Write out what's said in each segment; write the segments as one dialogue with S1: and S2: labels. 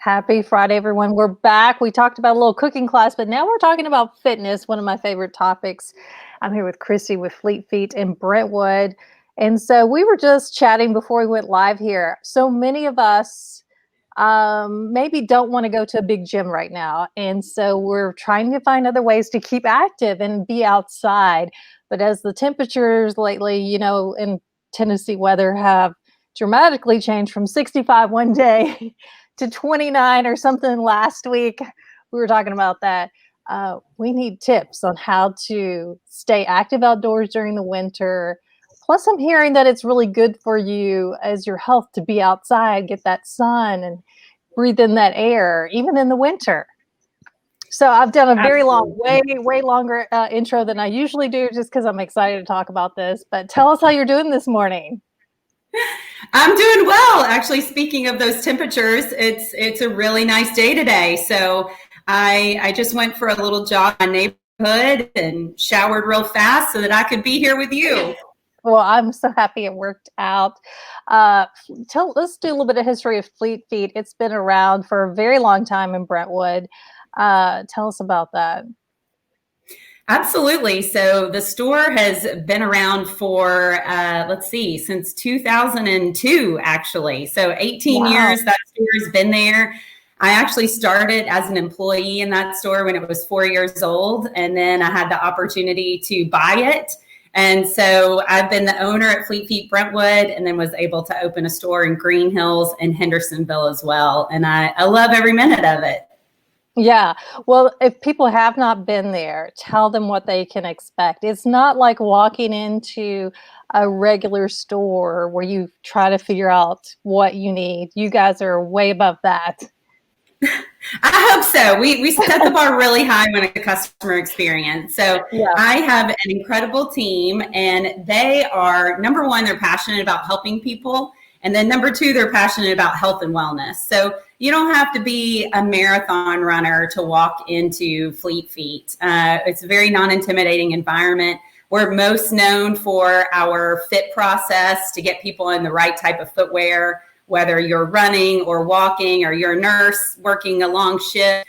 S1: Happy Friday, everyone. We're back. We talked about a little cooking class, but now we're talking about fitness, one of my favorite topics. I'm here with Christi with Fleet Feet in Brentwood. And so we were just chatting before we went live here. So many of us maybe don't want to go to a big gym right now. And so we're trying to find other ways to keep active and be outside. But as the temperatures lately, in Tennessee weather have dramatically changed from 65 one day to 29 or something last week. We were talking about that. We need tips on how to stay active outdoors during the winter. Plus, I'm hearing that it's really good for you as your health to be outside, get that sun and breathe in that air, even in the winter. So I've done a very long, way longer intro than I usually do just because I'm excited to talk about this. But tell us how you're doing this morning.
S2: I'm doing well. Actually, speaking of those temperatures, it's a really nice day today. So I just went for a little jog in my neighborhood and showered real fast so that I could be here with you.
S1: Well, I'm so happy it worked out. Let's do a little bit of history of Fleet Feet. It's been around for a very long time in Brentwood. Tell us about that.
S2: Absolutely. So the store has been around for, since 2002, actually. So 18 years that store has been there. I actually started as an employee in that store when it was 4 years old, and then I had the opportunity to buy it. And so I've been the owner at Fleet Feet Brentwood, and then was able to open a store in Green Hills and Hendersonville as well. And I love every minute of it.
S1: Yeah. Well, if people have not been there, tell them what they can expect. It's not like walking into a regular store where you try to figure out what you need. You guys are way above that.
S2: I hope so. We set the bar really high when it's a customer experience. So yeah. I have an incredible team, and they are, number one, they're passionate about helping people. And then number two, they're passionate about health and wellness. So you don't have to be a marathon runner to walk into Fleet Feet. It's a very non-intimidating environment. We're most known for our fit process to get people in the right type of footwear, whether you're running or walking or you're a nurse working a long shift.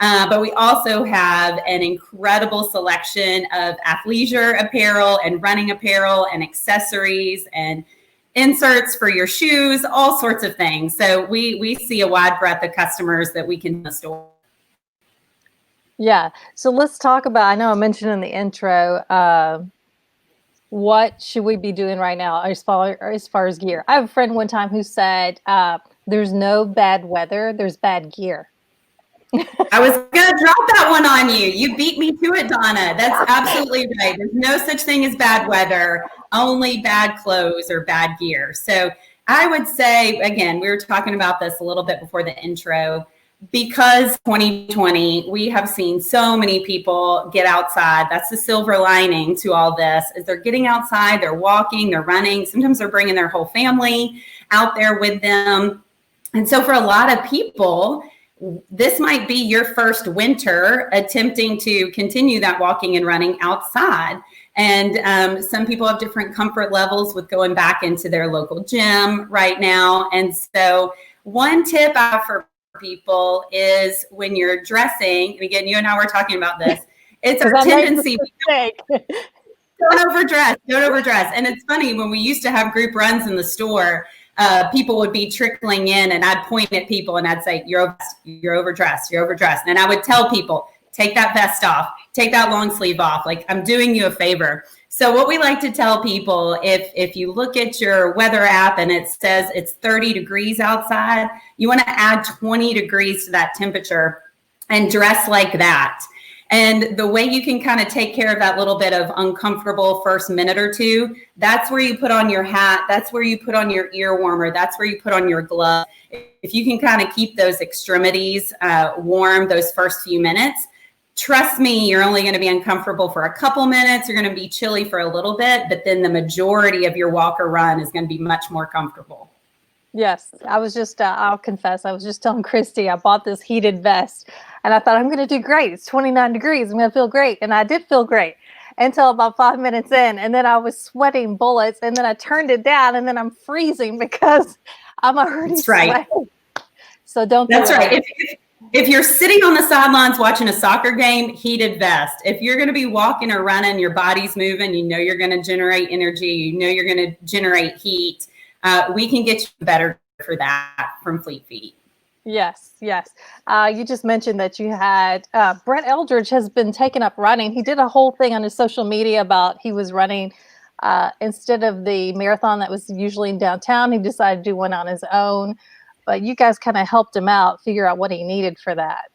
S2: But we also have an incredible selection of athleisure apparel and running apparel and accessories and inserts for your shoes, all sorts of things. So we see a wide breadth of customers that we can store.
S1: Yeah. So let's talk about, I know I mentioned in the intro, what should we be doing right now as far as gear? I have a friend one time who said, there's no bad weather, there's bad gear.
S2: I was going to drop that one on you. You beat me to it, Donna. That's absolutely right. There's no such thing as bad weather, only bad clothes or bad gear. So I would say, again, we were talking about this a little bit before the intro, because 2020, we have seen so many people get outside. That's the silver lining to all this, is they're getting outside, they're walking, they're running. Sometimes they're bringing their whole family out there with them. And so for a lot of people, this might be your first winter attempting to continue that walking and running outside. And some people have different comfort levels with going back into their local gym right now. And so one tip I have for people is when you're dressing, and again, you and I were talking about this, it's our tendency don't overdress. And it's funny, when we used to have group runs in the store, people would be trickling in, and I'd point at people and I'd say, you're overdressed. And I would tell people, take that vest off, take that long sleeve off. Like, I'm doing you a favor. So what we like to tell people, if you look at your weather app and it says it's 30 degrees outside, you want to add 20 degrees to that temperature and dress like that. And the way you can kind of take care of that little bit of uncomfortable first minute or two, that's where you put on your hat. That's where you put on your ear warmer. That's where you put on your glove. If you can kind of keep those extremities warm those first few minutes, trust me, you're only going to be uncomfortable for a couple minutes. You're going to be chilly for a little bit, but then the majority of your walk or run is going to be much more comfortable.
S1: Yes, I was just, I'll confess, I was just telling Christi, I bought this heated vest and I thought, I'm going to do great. It's 29 degrees. I'm going to feel great. And I did feel great until about 5 minutes in. And then I was sweating bullets, and then I turned it down, and then I'm freezing because I'm already sweating. So don't
S2: That's
S1: do it.
S2: right. If you're sitting on the sidelines watching a soccer game, heated vest. If you're going to be walking or running, your body's moving, you know you're going to generate energy, you know you're going to generate heat. We can get you better for that from Fleet Feet.
S1: Yes, yes. You just mentioned that you had Brent Eldridge has been taking up running. He did a whole thing on his social media about he was running instead of the marathon that was usually in downtown. He decided to do one on his own. But you guys kind of helped him out, figure out what he needed for that.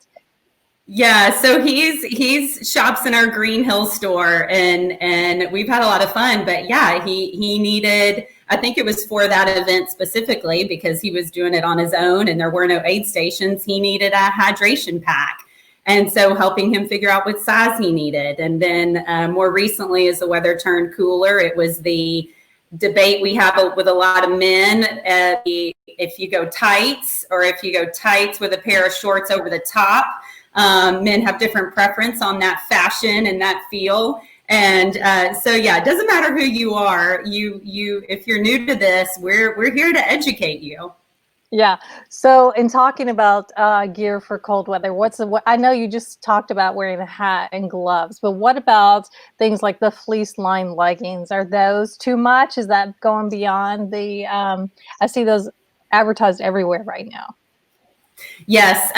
S2: Yeah, so he's shops in our Green Hill store, and we've had a lot of fun. But yeah, he needed, I think it was for that event specifically because he was doing it on his own and there were no aid stations. He needed a hydration pack, and so helping him figure out what size he needed. And then more recently, as the weather turned cooler, it was the debate we have with a lot of men, if you go tights or if you go tights with a pair of shorts over the top. Men have different preference on that fashion and that feel. And so, yeah, it doesn't matter who you are. If you're new to this, we're here to educate you.
S1: Yeah. So in talking about gear for cold weather, I know you just talked about wearing a hat and gloves, but what about things like the fleece lined leggings? Are those too much? Is that going beyond the, I see those advertised everywhere right now.
S2: Yes.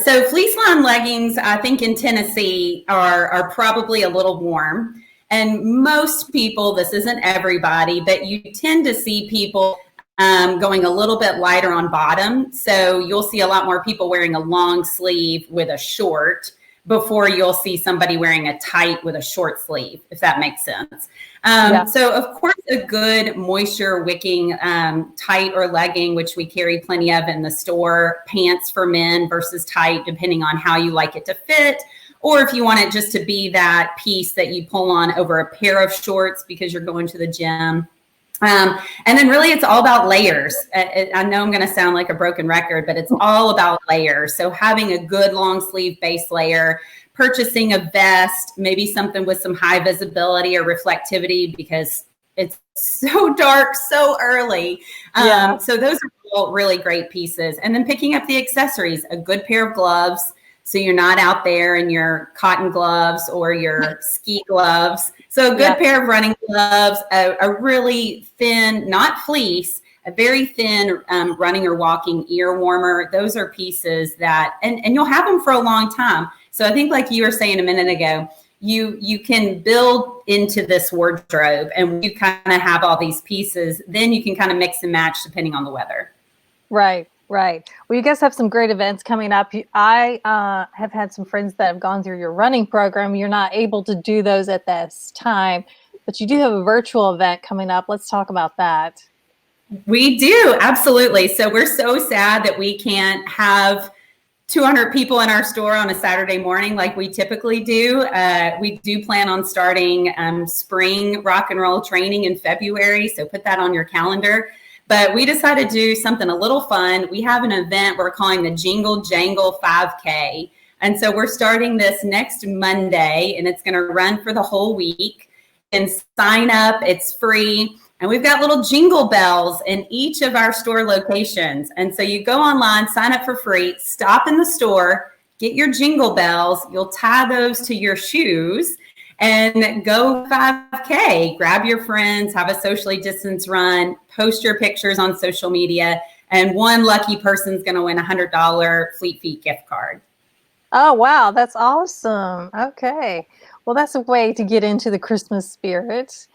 S2: So fleece lined leggings, I think in Tennessee are probably a little warm. And most people, this isn't everybody, but you tend to see people going a little bit lighter on bottom. So you'll see a lot more people wearing a long sleeve with a short before you'll see somebody wearing a tight with a short sleeve, if that makes sense. Yeah. So of course, a good moisture wicking tight or legging, which we carry plenty of in the store, pants for men versus tight, depending on how you like it to fit. Or if you want it just to be that piece that you pull on over a pair of shorts because you're going to the gym. And then really it's all about layers. I know I'm going to sound like a broken record, but it's all about layers. So having a good long sleeve base layer, purchasing a vest, maybe something with some high visibility or reflectivity because it's so dark so early. So those are all really great pieces. And then picking up the accessories, a good pair of gloves. So you're not out there in your cotton gloves or your ski gloves. So a good pair of running gloves, a really thin, not fleece, a very thin running or walking ear warmer. Those are pieces that, and you'll have them for a long time. So I think like you were saying a minute ago, you can build into this wardrobe and you kind of have all these pieces, then you can kind of mix and match depending on the weather.
S1: Right. Right. Well, you guys have some great events coming up. I have had some friends that have gone through your running program. You're not able to do those at this time, but you do have a virtual event coming up. Let's talk about that.
S2: We do. Absolutely. So we're so sad that we can't have 200 people in our store on a Saturday morning like we typically do. We do plan on starting spring rock and roll training in February. So put that on your calendar. But we decided to do something a little fun. We have an event we're calling the Jingle Jangle 5K. And so we're starting this next Monday, and it's going to run for the whole week. And sign up, it's free. And we've got little jingle bells in each of our store locations. And so you go online, sign up for free, stop in the store, get your jingle bells. You'll tie those to your shoes and go 5K, grab your friends, have a socially distanced run, post your pictures on social media, and one lucky person's going to win a $100 Fleet Feet gift card.
S1: Oh, wow. That's awesome. Okay. Well, that's a way to get into the Christmas spirit.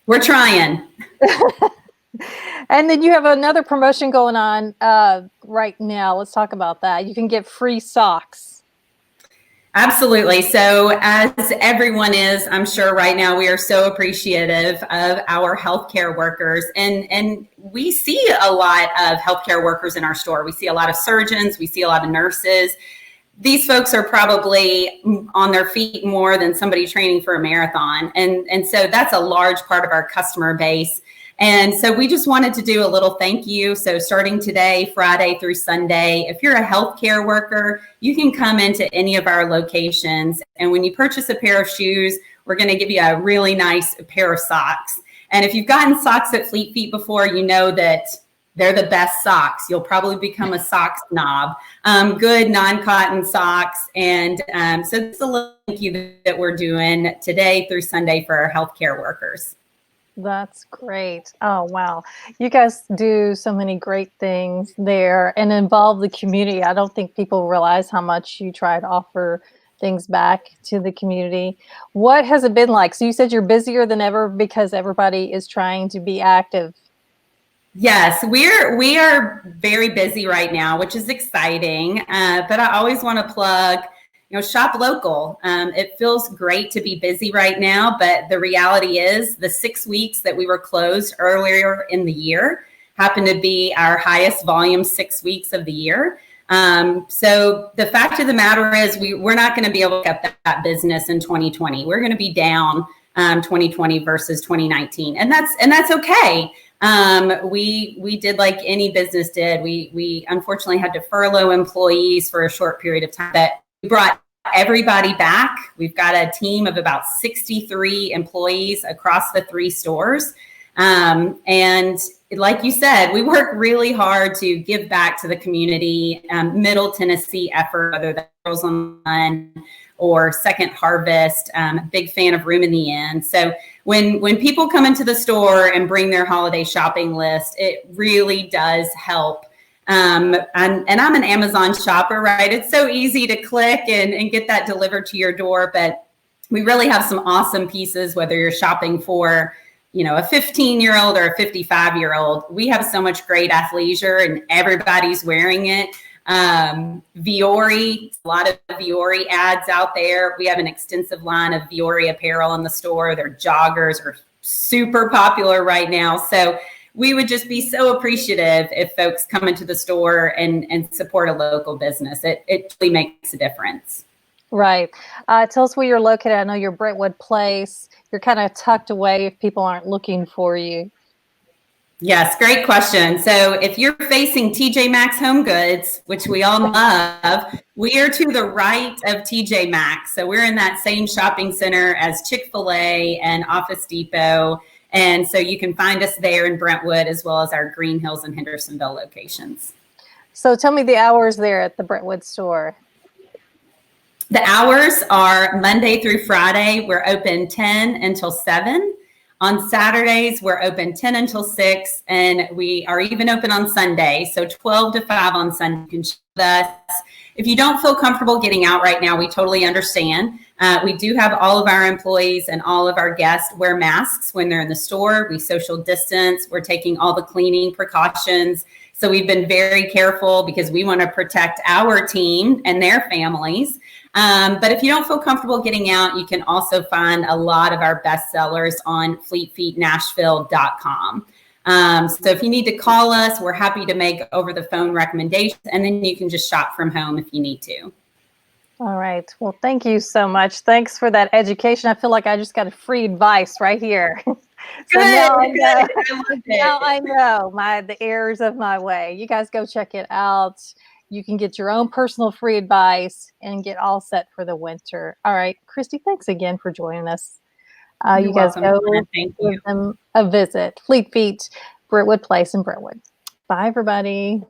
S2: We're trying.
S1: And then you have another promotion going on right now. Let's talk about that. You can get free socks.
S2: Absolutely. So as everyone is, I'm sure right now, we are so appreciative of our healthcare workers. And we see a lot of healthcare workers in our store. We see a lot of surgeons. We see a lot of nurses. These folks are probably on their feet more than somebody training for a marathon. And so that's a large part of our customer base. And so we just wanted to do a little thank you. So starting today, Friday through Sunday, if you're a healthcare worker, you can come into any of our locations. And when you purchase a pair of shoes, we're going to give you a really nice pair of socks. And if you've gotten socks at Fleet Feet before, you know that They're the best socks. You'll probably become a sock snob. Good non-cotton socks. And so it's a little thank you that we're doing today through Sunday for our healthcare workers.
S1: That's great. Oh, wow. You guys do so many great things there and involve the community. I don't think people realize how much you try to offer things back to the community. What has it been like? So you said you're busier than ever because everybody is trying to be active.
S2: Yes, we are very busy right now, which is exciting. But I always want to plug, shop local. It feels great to be busy right now, but the reality is the 6 weeks that we were closed earlier in the year happened to be our highest volume 6 weeks of the year. So the fact of the matter is we're not going to be able to get that business in 2020. We're going to be down 2020 versus 2019, and that's okay. We did like any business did. We unfortunately had to furlough employees for a short period of time, but we brought everybody back. We've got a team of about 63 employees across the 3 stores. And like you said, we work really hard to give back to the community. Middle Tennessee effort, whether that's Girls on One or Second Harvest. Big fan of Room in the Inn. So when people come into the store and bring their holiday shopping list, it really does help. And I'm an Amazon shopper, right? It's so easy to click and get that delivered to your door, but we really have some awesome pieces, whether you're shopping for, a 15-year-old or a 55-year-old. We have so much great athleisure and everybody's wearing it. Viore, a lot of Viore ads out there. We have an extensive line of Viore apparel in the store. Their joggers are super popular right now. So we would just be so appreciative if folks come into the store and support a local business. It really makes a difference.
S1: Right. Tell us where you're located. I know you're Brentwood Place. You're kind of tucked away if people aren't looking for you.
S2: Yes, great question. So if you're facing TJ Maxx Home Goods, which we all love, we are to the right of TJ Maxx. So we're in that same shopping center as Chick-fil-A and Office Depot. And so you can find us there in Brentwood, as well as our Green Hills and Hendersonville locations.
S1: So tell me the hours there at the Brentwood store.
S2: The hours are Monday through Friday. We're open 10 until 7. On Saturdays, we're open 10 until 6. And we are even open on Sunday. So 12 to 5 on Sunday. You can shop with us. If you don't feel comfortable getting out right now, we totally understand. We do have all of our employees and all of our guests wear masks when they're in the store. We social distance. We're taking all the cleaning precautions. So we've been very careful because we want to protect our team and their families. But if you don't feel comfortable getting out, you can also find a lot of our best sellers on fleetfeetnashville.com. So if you need to call us, we're happy to make over the phone recommendations, and then you can just shop from home if you need to.
S1: All right. Well, thank you so much. Thanks for that education. I feel like I just got a free advice right here. So now I know the errors of my way. You guys go check it out. You can get your own personal free advice and get all set for the winter. All right, Christi, thanks again for joining us. You guys go give them a visit. Fleet Feet, Brentwood Place in Brentwood. Bye, everybody.